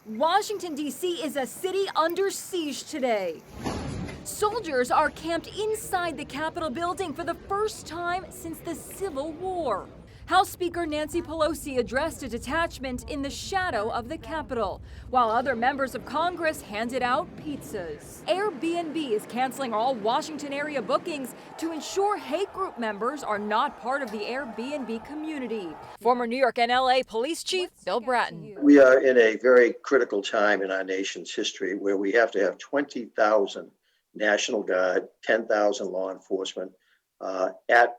Washington, D.C. is a city under siege today. Soldiers are camped inside the Capitol building for the first time since the Civil War. House Speaker Nancy Pelosi addressed a detachment in the shadow of the Capitol, while other members of Congress handed out pizzas. Airbnb is canceling all Washington area bookings to ensure hate group members are not part of the Airbnb community. Former New York and LA Police Chief Bill Bratton. We are in a very critical time in our nation's history where we have to have 20,000 National Guard, 10,000 law enforcement at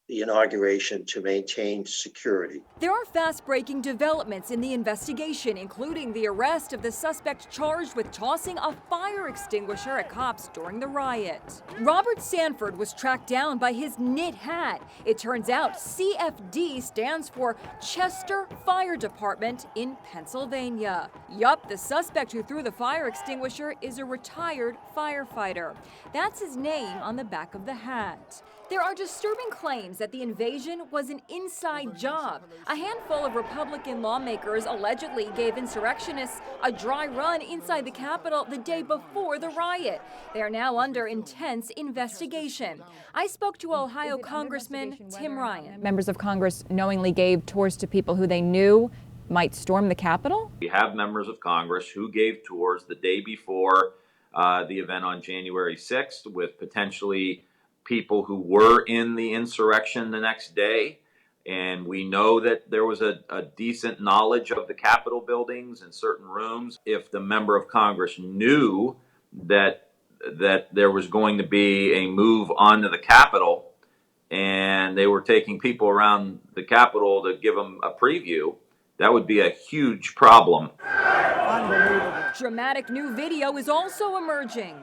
the inauguration to maintain security. There are fast-breaking developments in the investigation, including the arrest of the suspect charged with tossing a fire extinguisher at cops during the riot. Robert Sanford was tracked down by his knit hat. It turns out CFD stands for Chester Fire Department in Pennsylvania. Yup, the suspect who threw the fire extinguisher is a retired firefighter. That's his name on the back of the hat. There are disturbing claims that the invasion was an inside job. A handful of Republican lawmakers allegedly gave insurrectionists a dry run inside the Capitol the day before the riot. They are now under intense investigation. I spoke to Ohio Congressman Tim Ryan. Members of Congress knowingly gave tours to people who they knew might storm the Capitol? We have members of Congress who gave tours the day before the event on January 6th with potentially people who were in the insurrection the next day. And we know that there was a decent knowledge of the Capitol buildings and certain rooms. If the member of Congress knew that there was going to be a move onto the Capitol and they were taking people around the Capitol to give them a preview, that would be a huge problem. Dramatic new video is also emerging.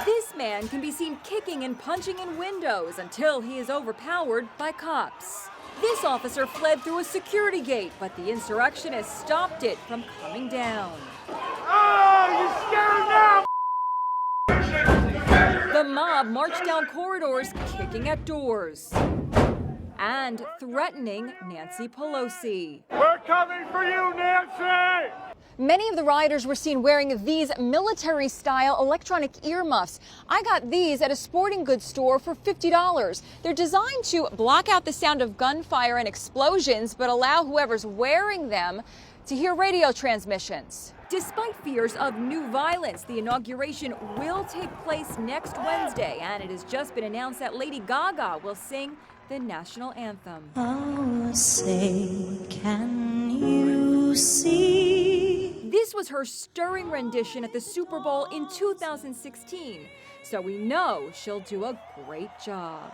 This man can be seen kicking and punching in windows until he is overpowered by cops. This officer fled through a security gate, but the insurrectionists stopped it from coming down. Oh, you scared now! The mob marched down corridors, kicking at doors and threatening Nancy Pelosi. We're coming for you, Nancy! Many of the rioters were seen wearing these military-style electronic earmuffs. I got these at a sporting goods store for $50. They're designed to block out the sound of gunfire and explosions, but allow whoever's wearing them to hear radio transmissions. Despite fears of new violence, the inauguration will take place next Wednesday, and it has just been announced that Lady Gaga will sing the national anthem. Oh, say, can you see? This was her stirring rendition at the Super Bowl in 2016, so we know she'll do a great job.